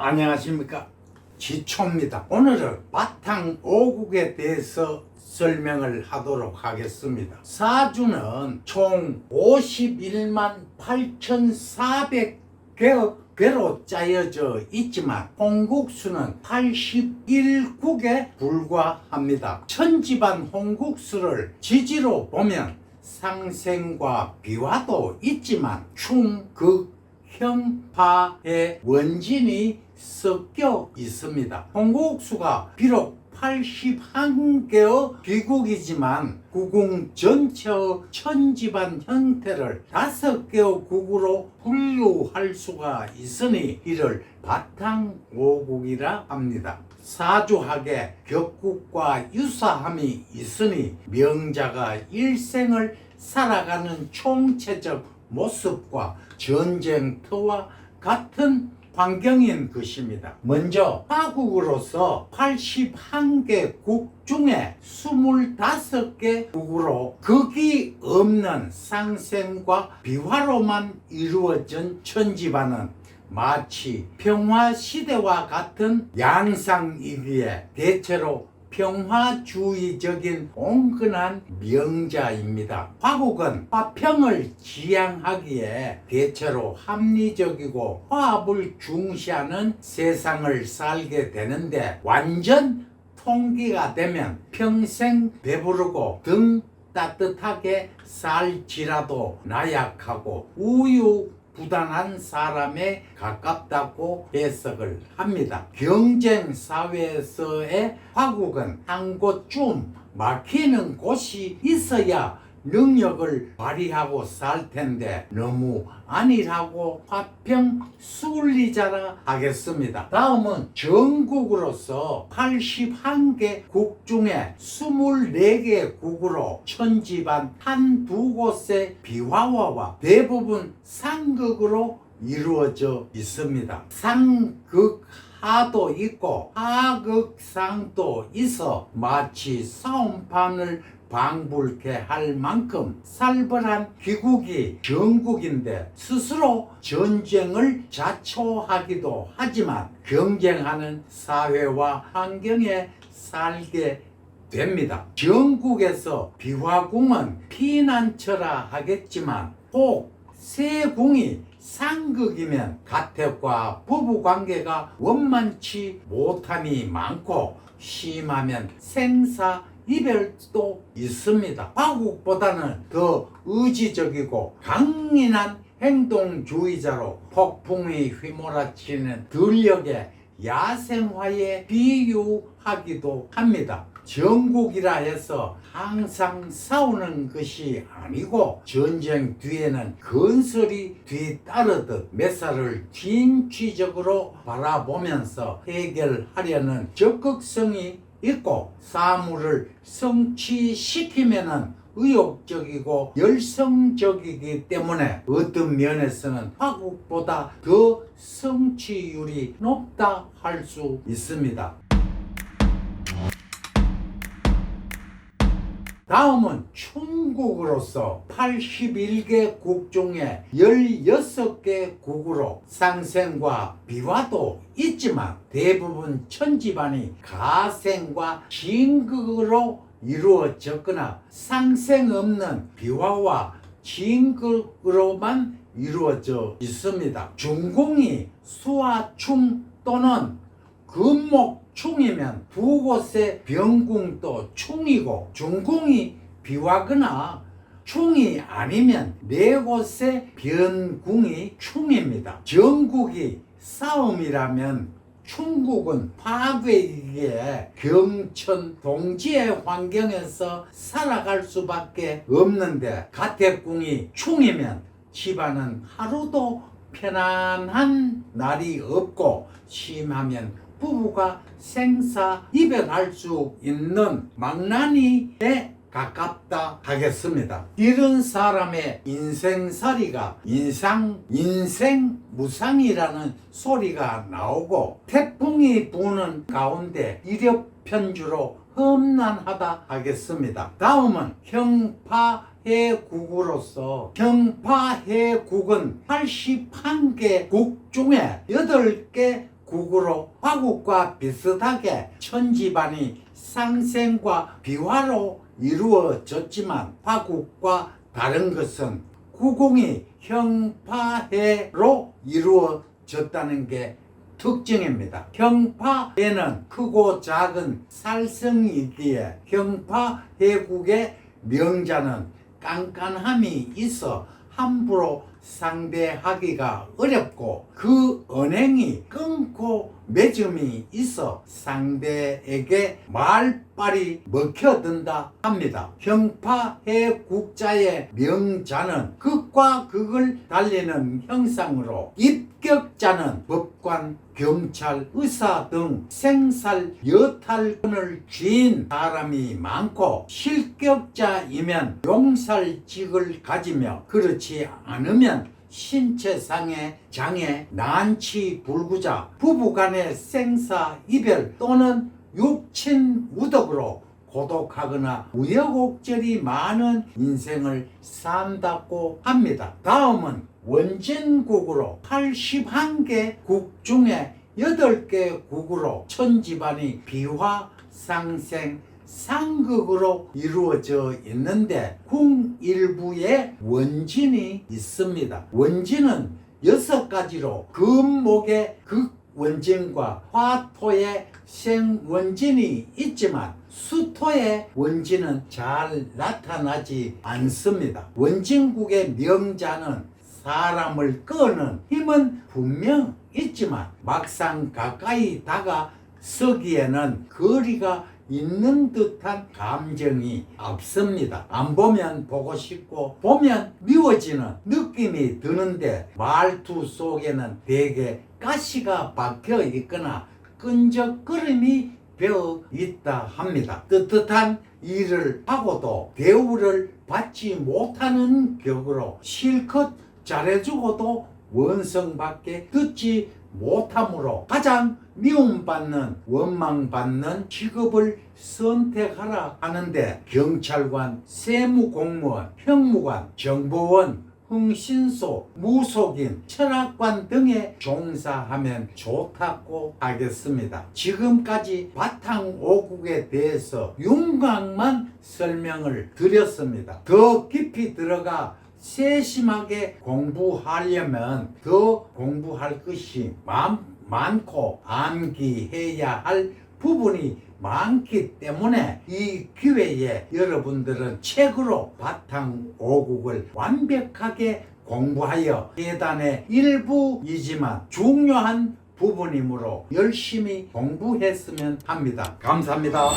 안녕하십니까, 지초입니다. 오늘은 바탕 5국에 대해서 설명을 하도록 하겠습니다. 사주는 총 51만 8,400개로 짜여져 있지만 홍국수는 81국에 불과합니다. 천지반 홍국수를 지지로 보면 상생과 비화도 있지만 충극 형파의 원진이 섞여 있습니다. 홍국수가 비록 81개의 비국이지만 구궁 전체의 천지반 형태를 5개의 국으로 분류할 수가 있으니 이를 바탕오국이라 합니다. 사주학에 격국과 유사함이 있으니 명자가 일생을 살아가는 총체적 모습과 전쟁터와 같은 환경인 것입니다. 먼저 화국으로서 81개 국 중에 25개 국으로 극이 없는 상생과 비화로만 이루어진 천지반은 마치 평화시대와 같은 양상이기에 대체로 평화주의적인 온건한 명자입니다. 화국은 화평을 지향하기에 대체로 합리적이고 화합을 중시하는 세상을 살게 되는데 완전 통기가 되면 평생 배부르고 등 따뜻하게 살지라도 나약하고 우유부단한 사람에 가깝다고 해석을 합니다. 경쟁 사회에서의 화국은 한 곳쯤 막히는 곳이 있어야 능력을 발휘하고 살 텐데 너무 안일하고 화평 순리자라 하겠습니다. 다음은 전국으로서 81개 국 중에 24개 국으로 천지반 한두 곳의 비화화와 대부분 상극으로 이루어져 있습니다. 상극하도 있고 하극상도 있어 마치 싸움판을 방불케 할 만큼 살벌한 기국이 전국인데 스스로 전쟁을 자초하기도 하지만 경쟁하는 사회와 환경에 살게 됩니다. 전국에서 비화궁은 피난처라 하겠지만 혹 세궁이 상극이면 가택과 부부관계가 원만치 못함이 많고 심하면 생사 이별도 있습니다. 화국보다는 더 의지적이고 강인한 행동주의자로 폭풍이 휘몰아치는 들녘의 야생화에 비유하기도 합니다. 전국이라 해서 항상 싸우는 것이 아니고 전쟁 뒤에는 건설이 뒤따르듯 몇 살을 진취적으로 바라보면서 해결하려는 적극성이 있고 사물을 성취시키면은 의욕적이고 열성적이기 때문에 어떤 면에서는 화국보다 더 성취율이 높다 할 수 있습니다. 다음은 충국으로서 81개 국 중에 16개 국으로 상생과 비화도 있지만 대부분 천지반이 가생과 진극으로 이루어졌거나 상생 없는 비화와 진극으로만 이루어져 있습니다. 중궁이 수화충 또는 금목충이면 두 곳의 병궁도 충이고 중궁이 비화거나 충이 아니면 네 곳의 변궁이 충입니다. 전국이 싸움이라면 충국은 파괴이기에 경천 동지의 환경에서 살아갈 수밖에 없는데 가택궁이 충이면 집안은 하루도 편안한 날이 없고 심하면 부부가 생사 이별할 수 있는 망나니에 가깝다 하겠습니다. 이런 사람의 인생살이가 인생무상이라는 소리가 나오고 태풍이 부는 가운데 이력편주로 험난하다 하겠습니다. 다음은 형파해국으로서 형파해국은 81개 국 중에 8개 국으로 화국과 비슷하게 천지반이 상생과 비화로 이루어졌지만 화국과 다른 것은 구공이 형파해로 이루어졌다는 게 특징입니다. 형파해는 크고 작은 살성이기에 형파해국의 명자는 깐깐함이 있어 함부로 상대하기가 어렵고 그 언행이 끊고 매점이 있어 상대에게 말빨이 먹혀든다 합니다. 형파해국자의 명자는 극과 극을 달리는 형상으로 입격자는 법관, 경찰, 의사 등 생살 여탈권을 쥐인 사람이 많고 실격자이면 용살직을 가지며 그렇지 않으면 신체상의 장애, 난치, 불구자, 부부간의 생사, 이별 또는 육친 무덕으로 고독하거나 우여곡절이 많은 인생을 산다고 합니다. 다음은 원진국으로 81개 국 중에 8개 국으로 천지반이 비화, 상생, 상극으로 이루어져 있는데 궁 일부에 원진이 있습니다. 원진은 6가지로 금목의 극원진과 화토의 생원진이 있지만 수토의 원진은 잘 나타나지 않습니다. 원진국의 명자는 사람을 끄는 힘은 분명 있지만 막상 가까이 다가서기에는 거리가 있는 듯한 감정이 없습니다. 안 보면 보고 싶고 보면 미워지는 느낌이 드는데 말투 속에는 대개 가시가 박혀 있거나 끈적거림이 배어 있다 합니다. 떳떳한 일을 하고도 대우를 받지 못하는 격으로 실컷 잘해주고도 원성밖에 듣지 못하므로 가장 미움받는 원망받는 직업을 선택하라 하는데 경찰관, 세무공무원, 형무관, 정보원, 흥신소, 무속인, 철학관 등에 종사하면 좋다고 하겠습니다. 지금까지 바탕오국에 대해서 윤곽만 설명을 드렸습니다. 더 깊이 들어가 세심하게 공부하려면 더 공부할 것이 많고 암기해야 할 부분이 많기 때문에 이 기회에 여러분들은 책으로 바탕오국을 완벽하게 공부하여 계단의 일부이지만 중요한 부분이므로 열심히 공부했으면 합니다. 감사합니다.